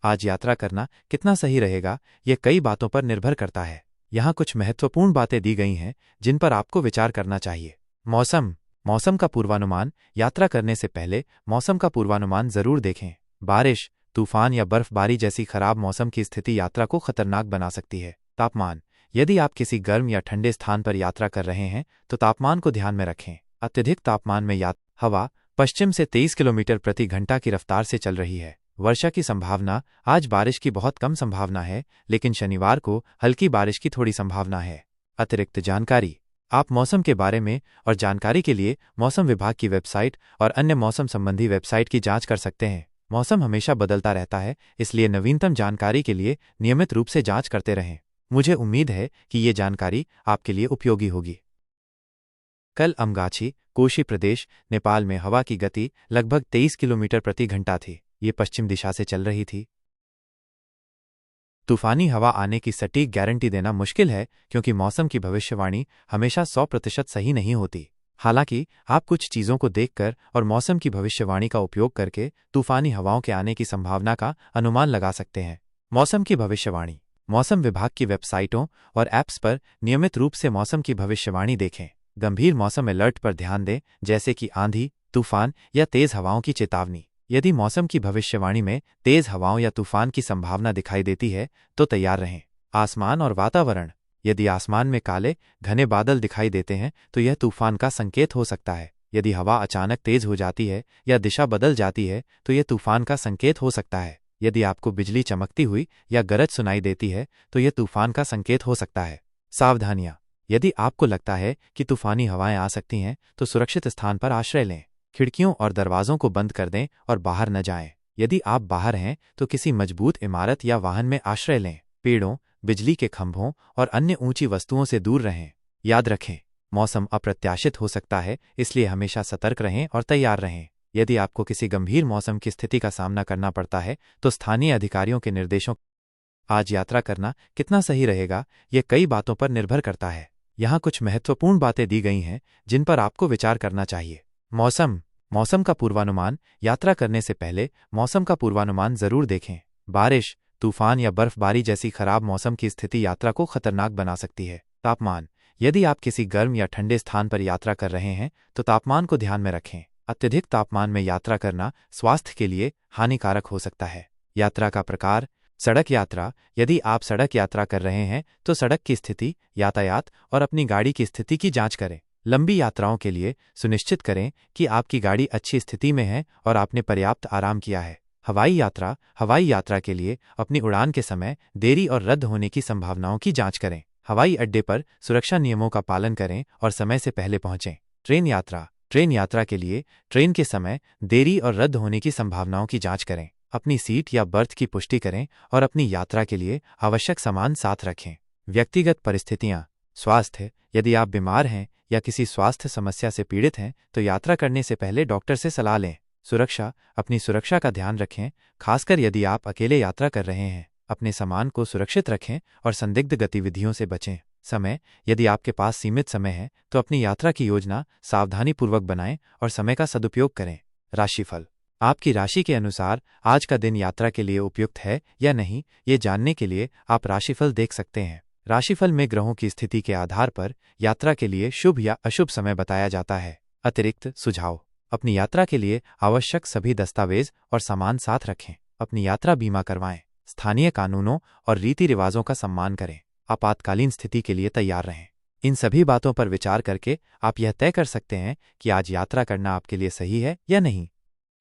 आज यात्रा करना कितना सही रहेगा, ये कई बातों पर निर्भर करता है। यहाँ कुछ महत्वपूर्ण बातें दी गई हैं जिन पर आपको विचार करना चाहिए। मौसम का पूर्वानुमान। यात्रा करने से पहले मौसम का पूर्वानुमान जरूर देखें। बारिश, तूफान या बर्फबारी जैसी खराब मौसम की स्थिति यात्रा को खतरनाक बना सकती है। तापमान। यदि आप किसी गर्म या ठंडे स्थान पर यात्रा कर रहे हैं तो तापमान को ध्यान में रखें। अत्यधिक तापमान में हवा पश्चिम से 23 किलोमीटर प्रति घंटा की रफ्तार से चल रही है। वर्षा की संभावना। आज बारिश की बहुत कम संभावना है, लेकिन शनिवार को हल्की बारिश की थोड़ी संभावना है। अतिरिक्त जानकारी। आप मौसम के बारे में और जानकारी के लिए मौसम विभाग की वेबसाइट और अन्य मौसम संबंधी वेबसाइट की जांच कर सकते हैं। मौसम हमेशा बदलता रहता है, इसलिए नवीनतम जानकारी के लिए नियमित रूप से जांच करते रहें। मुझे उम्मीद है कि ये जानकारी आपके लिए उपयोगी होगी। कल अमगाछी, कोशी प्रदेश, नेपाल में हवा की गति लगभग 23 किलोमीटर प्रति घंटा थी। ये पश्चिम दिशा से चल रही थी। तूफानी हवा आने की सटीक गारंटी देना मुश्किल है, क्योंकि मौसम की भविष्यवाणी हमेशा 100% सही नहीं होती। हालांकि आप कुछ चीजों को देखकर और मौसम की भविष्यवाणी का उपयोग करके तूफानी हवाओं के आने की संभावना का अनुमान लगा सकते हैं। मौसम की भविष्यवाणी। मौसम विभाग की वेबसाइटों और ऐप्स पर नियमित रूप से मौसम की भविष्यवाणी देखें। गंभीर मौसम अलर्ट पर ध्यान दें, जैसे कि आंधी, तूफान या तेज हवाओं की चेतावनी। यदि मौसम की भविष्यवाणी में तेज हवाओं या तूफान की संभावना दिखाई देती है तो तैयार रहें। आसमान और वातावरण। यदि आसमान में काले घने बादल दिखाई देते हैं तो यह तूफान का संकेत हो सकता है। यदि हवा अचानक तेज हो जाती है या दिशा बदल जाती है तो यह तूफान का संकेत हो सकता है। यदि आपको बिजली चमकती हुई या गरज सुनाई देती है तो यह तूफान का संकेत हो सकता है। सावधानियां। यदि आपको लगता है कि तूफानी हवाएं आ सकती हैं तो सुरक्षित स्थान पर आश्रय लें। खिड़कियों और दरवाजों को बंद कर दें और बाहर न जाएं। यदि आप बाहर हैं तो किसी मजबूत इमारत या वाहन में आश्रय लें। पेड़ों, बिजली के खंभों और अन्य ऊंची वस्तुओं से दूर रहें। याद रखें, मौसम अप्रत्याशित हो सकता है, इसलिए हमेशा सतर्क रहें और तैयार रहें। यदि आपको किसी गंभीर मौसम की स्थिति का सामना करना पड़ता है तो स्थानीय अधिकारियों के निर्देशों। आज यात्रा करना कितना सही रहेगा, ये कई बातों पर निर्भर करता है। यहाँ कुछ महत्वपूर्ण बातें दी गई हैं जिन पर आपको विचार करना चाहिए। मौसम का पूर्वानुमान। यात्रा करने से पहले मौसम का पूर्वानुमान जरूर देखें। बारिश, तूफान या बर्फबारी जैसी खराब मौसम की स्थिति यात्रा को खतरनाक बना सकती है। तापमान। यदि आप किसी गर्म या ठंडे स्थान पर यात्रा कर रहे हैं तो तापमान को ध्यान में रखें। अत्यधिक तापमान में यात्रा करना स्वास्थ्य के लिए हानिकारक हो सकता है। यात्रा का प्रकार। सड़क यात्रा। यदि आप सड़क यात्रा कर रहे हैं तो सड़क की स्थिति, यातायात और अपनी गाड़ी की स्थिति की जांच करें। लंबी यात्राओं के लिए सुनिश्चित करें कि आपकी गाड़ी अच्छी स्थिति में है और आपने पर्याप्त आराम किया है। हवाई यात्रा के लिए अपनी उड़ान के समय देरी और रद्द होने की संभावनाओं की जांच करें। हवाई अड्डे पर सुरक्षा नियमों का पालन करें और समय से पहले पहुंचें। ट्रेन यात्रा के लिए ट्रेन के समय देरी और रद्द होने की संभावनाओं की जांच करें। अपनी सीट या बर्थ की पुष्टि करें और अपनी यात्रा के लिए आवश्यक सामान साथ रखें। व्यक्तिगत परिस्थितियां। स्वास्थ्य। यदि आप बीमार हैं या किसी स्वास्थ्य समस्या से पीड़ित हैं तो यात्रा करने से पहले डॉक्टर से सलाह लें। सुरक्षा। अपनी सुरक्षा का ध्यान रखें, खासकर यदि आप अकेले यात्रा कर रहे हैं। अपने सामान को सुरक्षित रखें और संदिग्ध गतिविधियों से बचें। समय। यदि आपके पास सीमित समय है तो अपनी यात्रा की योजना सावधानीपूर्वक बनाएं और समय का सदुपयोग करें। राशिफल। आपकी राशि के अनुसार आज का दिन यात्रा के लिए उपयुक्त है या नहीं, ये जानने के लिए आप राशिफल देख सकते हैं। राशिफल में ग्रहों की स्थिति के आधार पर यात्रा के लिए शुभ या अशुभ समय बताया जाता है। अतिरिक्त सुझाव। अपनी यात्रा के लिए आवश्यक सभी दस्तावेज और सामान साथ रखें। अपनी यात्रा बीमा करवाएं। स्थानीय कानूनों और रीति रिवाजों का सम्मान करें। आपातकालीन स्थिति के लिए तैयार रहें। इन सभी बातों पर विचार करके आप यह तय कर सकते हैं कि आज यात्रा करना आपके लिए सही है या नहीं।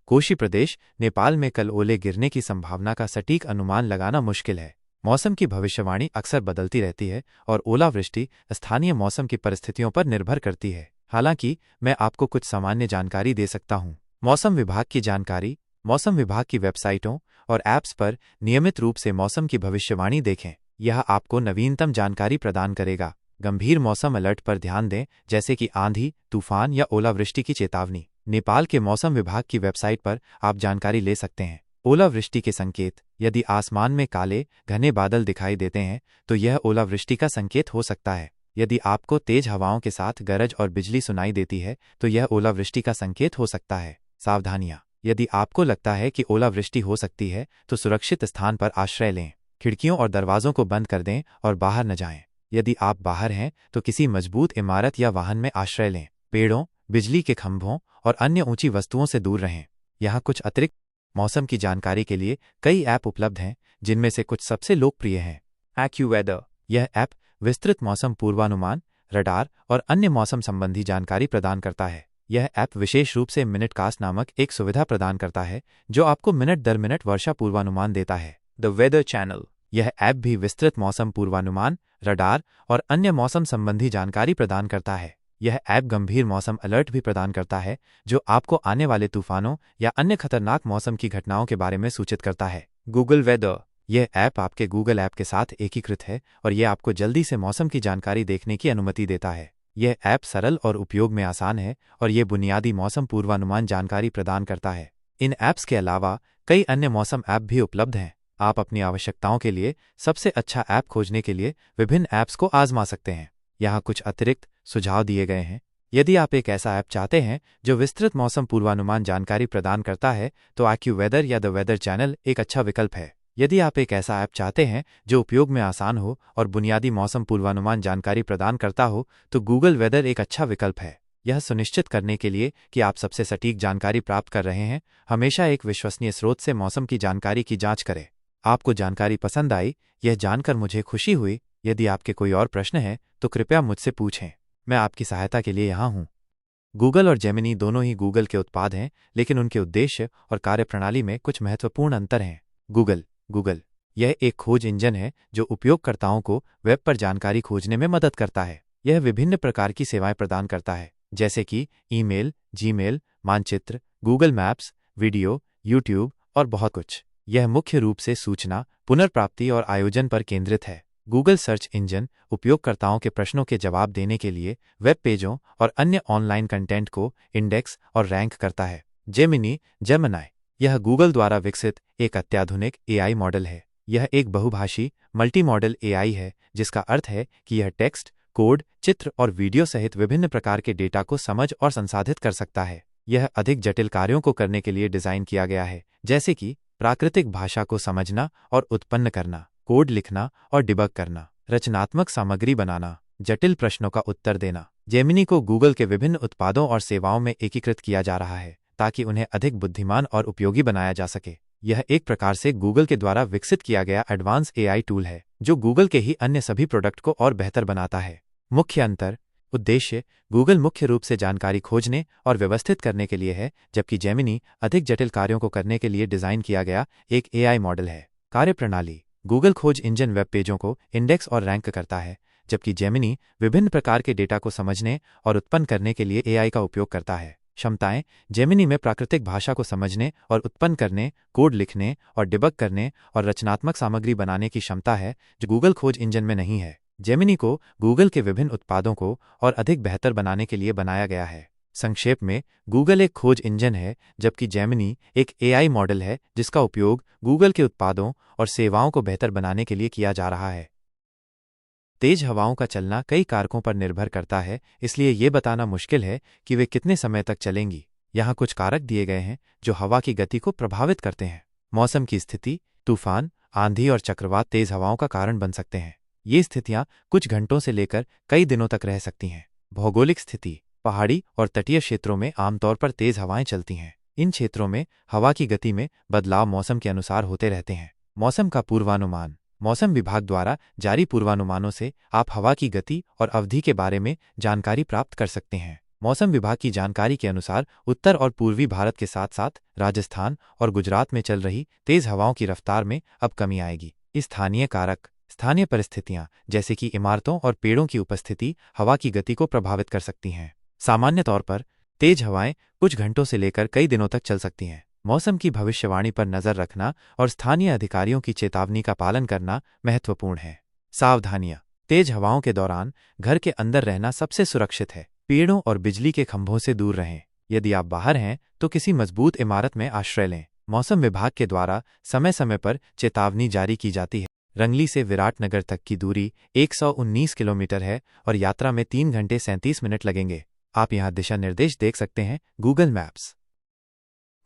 कोशी प्रदेश, नेपाल में कल ओले गिरने की संभावना का सटीक अनुमान लगाना मुश्किल है। मौसम की भविष्यवाणी अक्सर बदलती रहती है और ओलावृष्टि स्थानीय मौसम की परिस्थितियों पर निर्भर करती है। हालांकि मैं आपको कुछ सामान्य जानकारी दे सकता हूं। मौसम विभाग की जानकारी। मौसम विभाग की वेबसाइटों और ऐप्स पर नियमित रूप से मौसम की भविष्यवाणी देखें। यह आपको नवीनतम जानकारी प्रदान करेगा। गंभीर मौसम अलर्ट पर ध्यान दें, जैसे कि आंधी, तूफान या ओलावृष्टि की चेतावनी। नेपाल के मौसम विभाग की वेबसाइट पर आप जानकारी ले सकते हैं। ओलावृष्टि के संकेत। यदि आसमान में काले घने बादल दिखाई देते हैं तो यह ओलावृष्टि का संकेत हो सकता है। यदि आपको तेज हवाओं के साथ गरज और बिजली सुनाई देती है तो यह ओलावृष्टि का संकेत हो सकता है। सावधानियां। यदि आपको लगता है कि ओलावृष्टि हो सकती है तो सुरक्षित स्थान पर आश्रय लें। खिड़कियों और दरवाजों को बंद कर दें और बाहर न जाएं। यदि आप बाहर हैं तो किसी मजबूत इमारत या वाहन में आश्रय लें। पेड़ों, बिजली के खंभों और अन्य ऊंची वस्तुओं से दूर रहें। यहाँ कुछ अतिरिक्त मौसम की जानकारी के लिए कई ऐप उपलब्ध हैं, जिनमें से कुछ सबसे लोकप्रिय हैं। AccuWeather। यह ऐप विस्तृत मौसम पूर्वानुमान, रडार और अन्य मौसम संबंधी जानकारी प्रदान करता है। यह ऐप विशेष रूप से मिनटकास्ट नामक एक सुविधा प्रदान करता है जो आपको मिनट दर मिनट वर्षा पूर्वानुमान देता है। The weather channel. यह ऐप भी विस्तृत मौसम पूर्वानुमान, रडार और अन्य मौसम संबंधी जानकारी प्रदान करता है। यह ऐप गंभीर मौसम अलर्ट भी प्रदान करता है जो आपको आने वाले तूफानों या अन्य खतरनाक मौसम की घटनाओं के बारे में सूचित करता है। Google weather. यह ऐप आपके गूगल ऐप के साथ एकीकृत है और यह आपको जल्दी से मौसम की जानकारी देखने की अनुमति देता है। यह ऐप सरल और उपयोग में आसान है और यह बुनियादी मौसम पूर्वानुमान जानकारी प्रदान करता है। इन ऐप्स के अलावा कई अन्य मौसम ऐप भी उपलब्ध हैं। आप अपनी आवश्यकताओं के लिए सबसे अच्छा ऐप खोजने के लिए विभिन्न ऐप्स को आजमा सकते हैं। यहाँ कुछ अतिरिक्त सुझाव दिए गए हैं। यदि आप एक ऐसा ऐप चाहते हैं जो विस्तृत मौसम पूर्वानुमान जानकारी प्रदान करता है तो AccuWeather या द वेदर चैनल एक अच्छा विकल्प है। यदि आप एक ऐसा ऐप चाहते हैं जो उपयोग में आसान हो और बुनियादी मौसम पूर्वानुमान जानकारी प्रदान करता हो तो गूगल वेदर एक अच्छा विकल्प है। यह सुनिश्चित करने के लिए कि आप सबसे सटीक जानकारी प्राप्त कर रहे हैं, हमेशा एक विश्वसनीय स्रोत से मौसम की जानकारी की जांच करें। आपको जानकारी पसंद आई, यह जानकर मुझे खुशी हुई। यदि आपके कोई और प्रश्न हैं तो कृपया मुझसे पूछें। मैं आपकी सहायता के लिए यहाँ हूँ। गूगल और जेमिनी दोनों ही गूगल के उत्पाद हैं, लेकिन उनके उद्देश्य और कार्यप्रणाली में कुछ महत्वपूर्ण अंतर हैं। गूगल यह एक खोज इंजन है जो उपयोगकर्ताओं को वेब पर जानकारी खोजने में मदद करता है। यह विभिन्न प्रकार की सेवाएं प्रदान करता है, जैसे कि ईमेल, जीमेल, मानचित्र, गूगल मैप्स, वीडियो, यूट्यूब और बहुत कुछ। यह मुख्य रूप से सूचना, पुनर्प्राप्ति और आयोजन पर केंद्रित है। गूगल सर्च इंजन उपयोगकर्ताओं के प्रश्नों के जवाब देने के लिए वेब पेजों और अन्य ऑनलाइन कंटेंट को इंडेक्स और रैंक करता है। जेमिनी यह गूगल द्वारा विकसित एक अत्याधुनिक AI मॉडल है। यह एक बहुभाषी मल्टी मॉडल AI है, जिसका अर्थ है कि यह टेक्स्ट, कोड, चित्र और वीडियो सहित विभिन्न प्रकार के डेटा को समझ और संसाधित कर सकता है। यह अधिक जटिल कार्यों को करने के लिए डिज़ाइन किया गया है, जैसे कि प्राकृतिक भाषा को समझना और उत्पन्न करना, कोड लिखना और डिबग करना, रचनात्मक सामग्री बनाना, जटिल प्रश्नों का उत्तर देना। जेमिनी को गूगल के विभिन्न उत्पादों और सेवाओं में एकीकृत किया जा रहा है ताकि उन्हें अधिक बुद्धिमान और उपयोगी बनाया जा सके। यह एक प्रकार से गूगल के द्वारा विकसित किया गया एडवांस AI टूल है जो गूगल के ही अन्य सभी प्रोडक्ट को और बेहतर बनाता है। मुख्य अंतर उद्देश्य गूगल मुख्य रूप से जानकारी खोजने और व्यवस्थित करने के लिए है, जबकि जेमिनी अधिक जटिल कार्यों को करने के लिए डिज़ाइन किया गया एक AI मॉडल है। कार्यप्रणाली गूगल खोज इंजन वेब पेजों को इंडेक्स और रैंक करता है, जबकि जेमिनी विभिन्न प्रकार के डेटा को समझने और उत्पन्न करने के लिए AI का उपयोग करता है। क्षमताएं जेमिनी में प्राकृतिक भाषा को समझने और उत्पन्न करने, कोड लिखने और डिबग करने और रचनात्मक सामग्री बनाने की क्षमता है जो गूगल खोज इंजन में नहीं है। जेमिनी को गूगल के विभिन्न उत्पादों को और अधिक बेहतर बनाने के लिए बनाया गया है। संक्षेप में, गूगल एक खोज इंजन है, जबकि जेमिनी एक AI मॉडल है जिसका उपयोग गूगल के उत्पादों और सेवाओं को बेहतर बनाने के लिए किया जा रहा है। तेज हवाओं का चलना कई कारकों पर निर्भर करता है, इसलिए ये बताना मुश्किल है कि वे कितने समय तक चलेंगी। यहाँ कुछ कारक दिए गए हैं जो हवा की गति को प्रभावित करते हैं। मौसम की स्थिति, तूफान, आंधी और चक्रवात तेज हवाओं का कारण बन सकते हैं। ये स्थितियाँ कुछ घंटों से लेकर कई दिनों तक रह सकती हैं। भौगोलिक स्थिति पहाड़ी और तटीय क्षेत्रों में आमतौर पर तेज हवाएं चलती हैं। इन क्षेत्रों में हवा की गति में बदलाव मौसम के अनुसार होते रहते हैं। मौसम का पूर्वानुमान मौसम विभाग द्वारा जारी पूर्वानुमानों से आप हवा की गति और अवधि के बारे में जानकारी प्राप्त कर सकते हैं। मौसम विभाग की जानकारी के अनुसार उत्तर और पूर्वी भारत के साथ साथ राजस्थान और गुजरात में चल रही तेज हवाओं की रफ्तार में अब कमी आएगी। स्थानीय कारक स्थानीय परिस्थितियां जैसे कि इमारतों और पेड़ों की उपस्थिति हवा की गति को प्रभावित कर सकती हैं। सामान्य तौर पर तेज हवाएं कुछ घंटों से लेकर कई दिनों तक चल सकती हैं। मौसम की भविष्यवाणी पर नजर रखना और स्थानीय अधिकारियों की चेतावनी का पालन करना महत्वपूर्ण है। सावधानियां तेज हवाओं के दौरान घर के अंदर रहना सबसे सुरक्षित है। पेड़ों और बिजली के खंभों से दूर रहें। यदि आप बाहर हैं तो किसी मजबूत इमारत में आश्रय लें। मौसम विभाग के द्वारा समय समय पर चेतावनी जारी की जाती है। रंगली से विराटनगर तक की दूरी 119 किलोमीटर है और यात्रा में 3 घंटे 37 मिनट लगेंगे। आप यहाँ दिशा निर्देश देख सकते हैं। गूगल मैप्स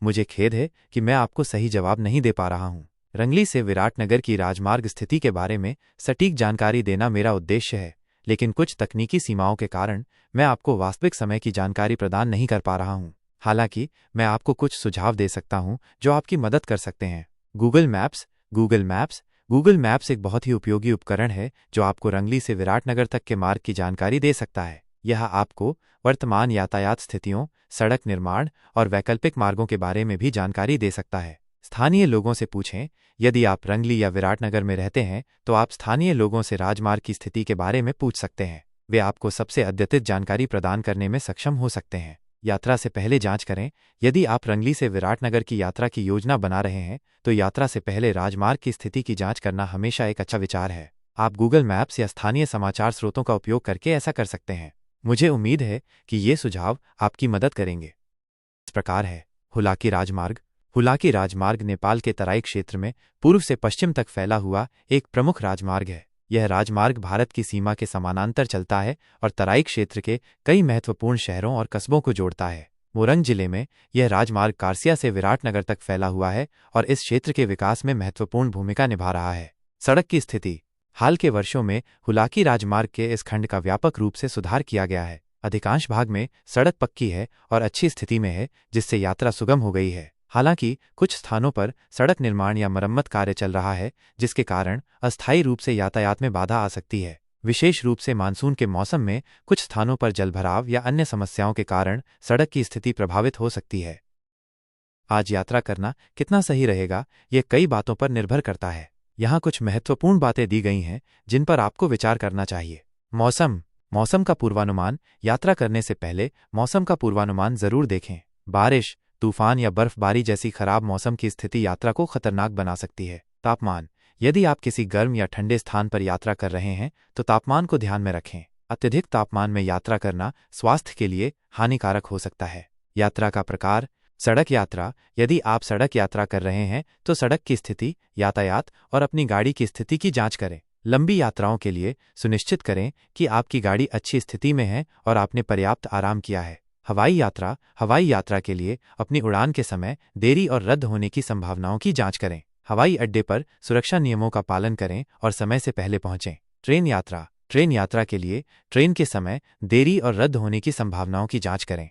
मुझे खेद है कि मैं आपको सही जवाब नहीं दे पा रहा हूँ। रंगली से विराटनगर की राजमार्ग स्थिति के बारे में सटीक जानकारी देना मेरा उद्देश्य है, लेकिन कुछ तकनीकी सीमाओं के कारण मैं आपको वास्तविक समय की जानकारी प्रदान नहीं कर पा रहा हूँ। हालांकि मैं आपको कुछ सुझाव दे सकता हूँ जो आपकी मदद कर सकते हैं। Google maps Google maps Google maps एक बहुत ही उपयोगी उपकरण है जो आपको रंगली से विराटनगर तक के मार्ग की जानकारी दे सकता है। यह आपको वर्तमान यातायात स्थितियों, सड़क निर्माण और वैकल्पिक मार्गों के बारे में भी जानकारी दे सकता है। स्थानीय लोगों से पूछें। यदि आप रंगली या विराटनगर में रहते हैं तो आप स्थानीय लोगों से राजमार्ग की स्थिति के बारे में पूछ सकते हैं। वे आपको सबसे अद्यतित जानकारी प्रदान करने में सक्षम हो सकते हैं। यात्रा से पहले जांच करें। यदि आप रंगली से विराटनगर की यात्रा की योजना बना रहे हैं तो यात्रा से पहले राजमार्ग की स्थिति की जांच करना हमेशा एक अच्छा विचार है। आप गूगल मैप्स या स्थानीय समाचार स्रोतों का उपयोग करके ऐसा कर सकते हैं। मुझे उम्मीद है कि ये सुझाव आपकी मदद करेंगे। इस प्रकार है हुलाकी राजमार्ग। हुलाकी राजमार्ग नेपाल के तराई क्षेत्र में पूर्व से पश्चिम तक फैला हुआ एक प्रमुख राजमार्ग है। यह राजमार्ग भारत की सीमा के समानांतर चलता है और तराई क्षेत्र के कई महत्वपूर्ण शहरों और कस्बों को जोड़ता है। मोरंग जिले में यह राजमार्ग कारसिया से विराटनगर तक फैला हुआ है और इस क्षेत्र के विकास में महत्वपूर्ण भूमिका निभा रहा है। सड़क की स्थिति। हाल के वर्षों में हुलाकी राजमार्ग के इस खंड का व्यापक रूप से सुधार किया गया है। अधिकांश भाग में सड़क पक्की है और अच्छी स्थिति में है, जिससे यात्रा सुगम हो गई है। हालांकि कुछ स्थानों पर सड़क निर्माण या मरम्मत कार्य चल रहा है, जिसके कारण अस्थायी रूप से यातायात में बाधा आ सकती है। विशेष रूप से मानसून के मौसम में कुछ स्थानों पर जलभराव या अन्य समस्याओं के कारण सड़क की स्थिति प्रभावित हो सकती है। आज यात्रा करना कितना सही रहेगा, यह कई बातों पर निर्भर करता है। यहाँ कुछ महत्वपूर्ण बातें दी गई हैं जिन पर आपको विचार करना चाहिए। मौसम का पूर्वानुमान। यात्रा करने से पहले मौसम का पूर्वानुमान जरूर देखें। बारिश, तूफान या बर्फबारी जैसी खराब मौसम की स्थिति यात्रा को खतरनाक बना सकती है। तापमान। यदि आप किसी गर्म या ठंडे स्थान पर यात्रा कर रहे हैं तो तापमान को ध्यान में रखें। अत्यधिक तापमान में यात्रा करना स्वास्थ्य के लिए हानिकारक हो सकता है। यात्रा का प्रकार। सड़क यात्रा। यदि आप सड़क यात्रा कर रहे हैं तो सड़क की स्थिति, यातायात और अपनी गाड़ी की स्थिति की जांच करें। लंबी यात्राओं के लिए सुनिश्चित करें कि आपकी गाड़ी अच्छी स्थिति में है और आपने पर्याप्त आराम किया है। हवाई यात्रा के लिए अपनी उड़ान के समय देरी और रद्द होने की संभावनाओं की जांच करें। हवाई अड्डे पर सुरक्षा नियमों का पालन करें और समय से पहले पहुंचें। ट्रेन यात्रा के लिए ट्रेन के समय देरी और रद्द होने की संभावनाओं की जांच करें।